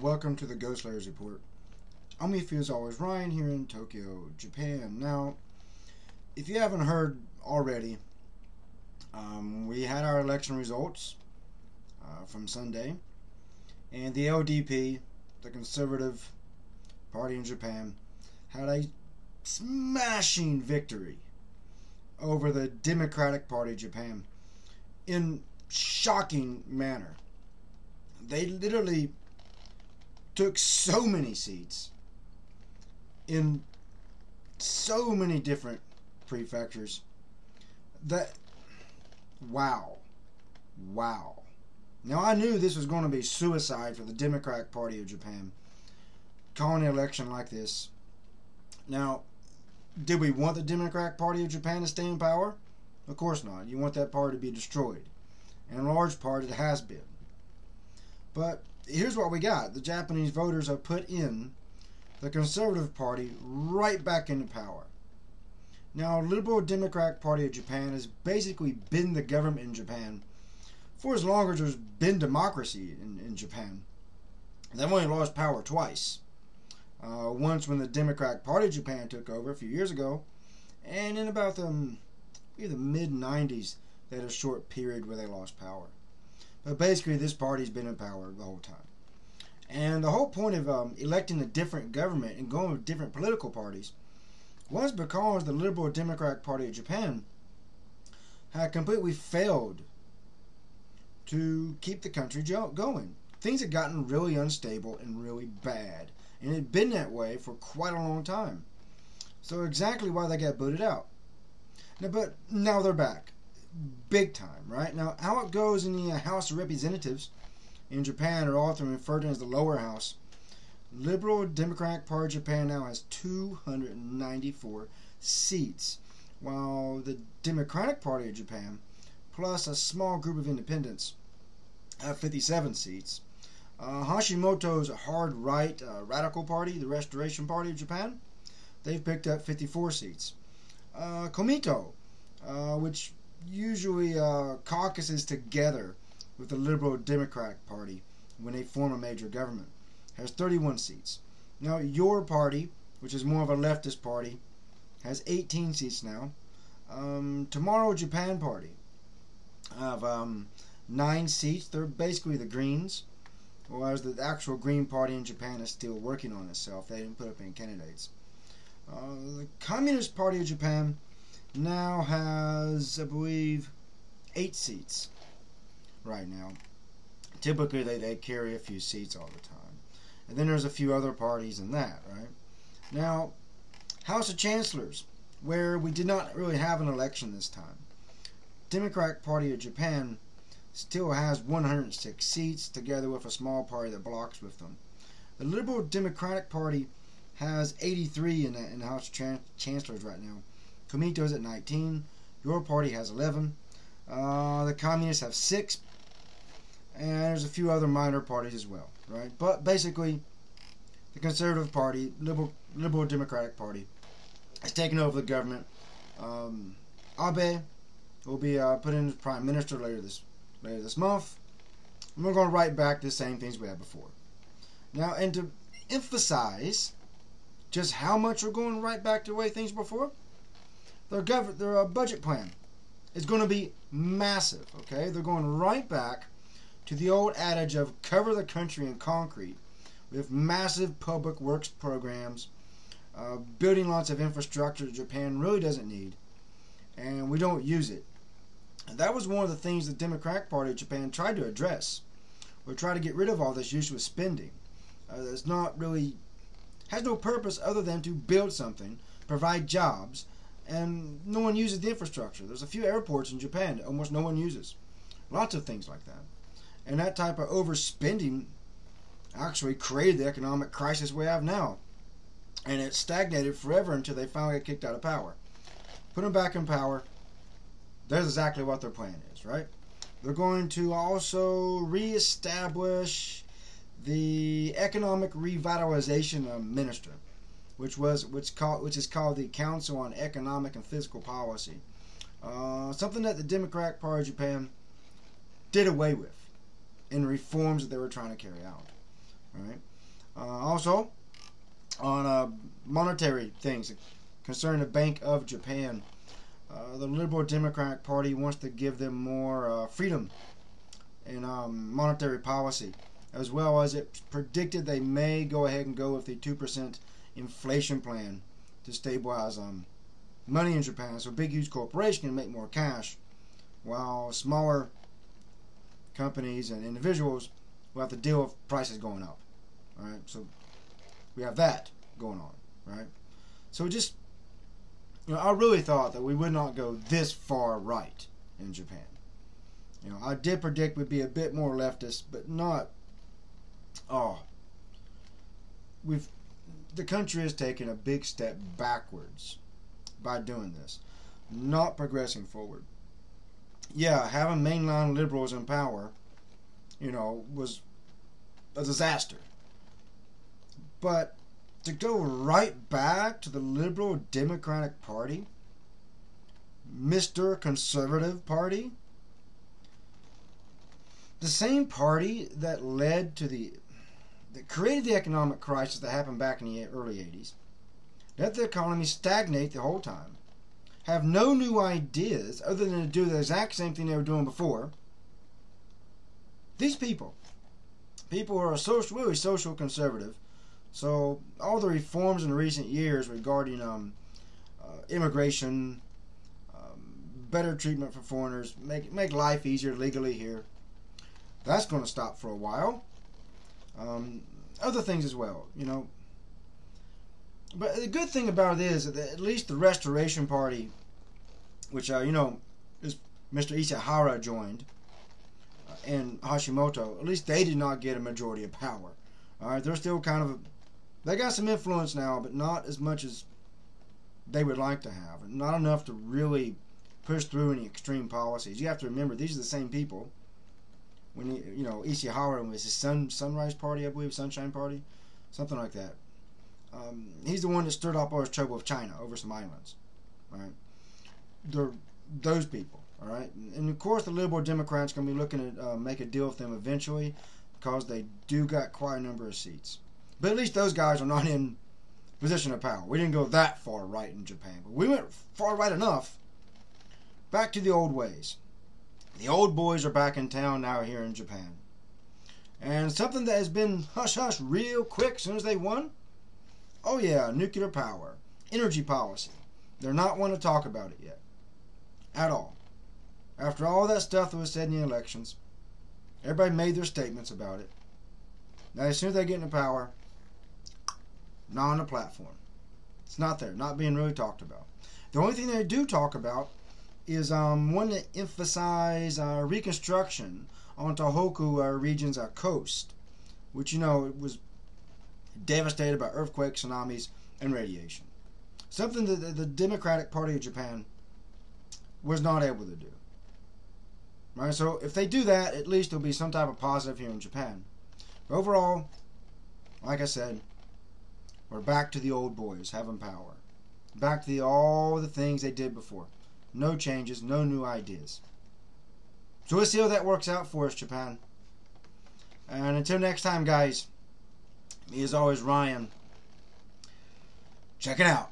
and welcome to the Ghost Layers Report. I'm with you as always, Ryan, here in Tokyo, Japan. Now, if you haven't heard already, we had our election results from Sunday, and the LDP, the Conservative Party in Japan, had a smashing victory over the Democratic Party of Japan in shocking manner. They literally took so many seats in so many different prefectures that wow. Now, I knew this was going to be suicide for the Democratic Party of Japan, calling an election like this. Now, did we want the Democratic Party of Japan to stay in power? Of course not. You want that party to be destroyed. And in large part, it has been. But here's what we got. The Japanese voters have put in the Conservative Party right back into power. Now, Liberal Democratic Party of Japan has basically been the government in Japan for as long as there's been democracy in Japan. They've only lost power twice. Once when the Democratic Party of Japan took over a few years ago, and in about the mid-90s, they had a short period where they lost power. But basically, this party's been in power the whole time. And the whole point of electing a different government and going with different political parties was because the Liberal Democratic Party of Japan had completely failed to keep the country going. Things had gotten really unstable and really bad. And it had been that way for quite a long time. So exactly why they got booted out. But now they're back. Big time, right? Now, how it goes in the House of Representatives in Japan are often referred to as the lower house. Liberal Democratic Party of Japan now has 294 seats, while the Democratic Party of Japan, plus a small group of independents, have 57 seats. Hashimoto's hard right radical party, the Restoration Party of Japan, they've picked up 54 seats. Komito, which usually caucuses together with the Liberal Democratic Party when they form a major government, has 31 seats. Now, your party, which is more of a leftist party, has 18 seats now. Tomorrow Japan Party have 9 seats. They're basically the Greens, whereas the actual Green Party in Japan is still working on itself. They didn't put up any candidates. The Communist Party of Japan now has, I believe, 8 seats right now. Typically, they carry a few seats all the time. And then there's a few other parties in that, right? Now, House of Chancellors, where we did not really have an election this time. Democratic Party of Japan still has 106 seats, together with a small party that blocks with them. The Liberal Democratic Party has 83 in the House of Chancellors right now. Komito's at 19. Your party has 11. The Communists have 6. And there's a few other minor parties as well, right? But basically, the Conservative Party, Liberal Democratic Party, has taken over the government. Abe will be put in as Prime Minister later this month. And we're going to write back the same things we had before. Now, and to emphasize just how much we're going right back to the way things were before, their budget plan is going to be massive, okay? They're going right back to the old adage of cover the country in concrete with massive public works programs, building lots of infrastructure that Japan really doesn't need, and we don't use it. And that was one of the things the Democratic Party of Japan tried to address, or try to get rid of all this useless spending. That's not really, has no purpose other than to build something, provide jobs, and no one uses the infrastructure. There's a few airports in Japan that almost no one uses. Lots of things like that. And that type of overspending actually created the economic crisis we have now. And it stagnated forever until they finally got kicked out of power. Put them back in power. That's exactly what their plan is, right? They're going to also reestablish the Economic Revitalization Minister, which is called the Council on Economic and Fiscal Policy. Something that the Democratic Party of Japan did away with in reforms that they were trying to carry out. Right? Also, on monetary things concerning the Bank of Japan, the Liberal Democratic Party wants to give them more freedom in monetary policy, as well as it predicted they may go ahead and go with the 2% inflation plan to stabilize money in Japan, so big huge corporations can make more cash, while smaller companies and individuals will have to deal with prices going up. All right, so we have that going on, right? So just, I really thought that we would not go this far right in Japan. I did predict we'd be a bit more leftist, but not. The country has taken a big step backwards by doing this, not progressing forward. Yeah, having mainline liberals in power, was a disaster. But to go right back to the Liberal Democratic Party, Mr. Conservative Party, the same party that that created the economic crisis that happened back in the early 80s, let the economy stagnate the whole time, have no new ideas other than to do the exact same thing they were doing before. These people are really social conservative. So all the reforms in recent years regarding immigration, better treatment for foreigners, make life easier legally here, that's going to stop for a while. Other things as well, But the good thing about it is that at least the Restoration Party, which is Mr. Ishihara joined, and Hashimoto, at least they did not get a majority of power. All right, they're still they got some influence now, but not as much as they would like to have, and not enough to really push through any extreme policies. You have to remember, these are the same people. When Ishihara was his Sunrise Party, I believe, Sunshine Party, something like that. He's the one that stirred up all his trouble with China over some islands. Right? They're those people. All right, and of course the Liberal Democrats going to be looking to make a deal with them eventually, because they do got quite a number of seats. But at least those guys are not in position of power. We didn't go that far right in Japan, but we went far right enough. Back to the old ways. The old boys are back in town now here in Japan. And something that has been hush-hush real quick as soon as they won. Oh yeah, nuclear power. Energy policy. They're not one to talk about it yet. At all. After all that stuff that was said in the elections, everybody made their statements about it. Now as soon as they get into power, not on the platform. It's not there. Not being really talked about. The only thing they do talk about is one to emphasize reconstruction on Tohoku region's coast, which it was devastated by earthquakes, tsunamis, and radiation. Something that the Democratic Party of Japan was not able to do. Right, so if they do that, at least there'll be some type of positive here in Japan. But overall, like I said, we're back to the old boys having power. Back to all the things they did before. No changes, no new ideas. So we'll see how that works out for us, Japan. And until next time, guys, me as always, Ryan. Check it out.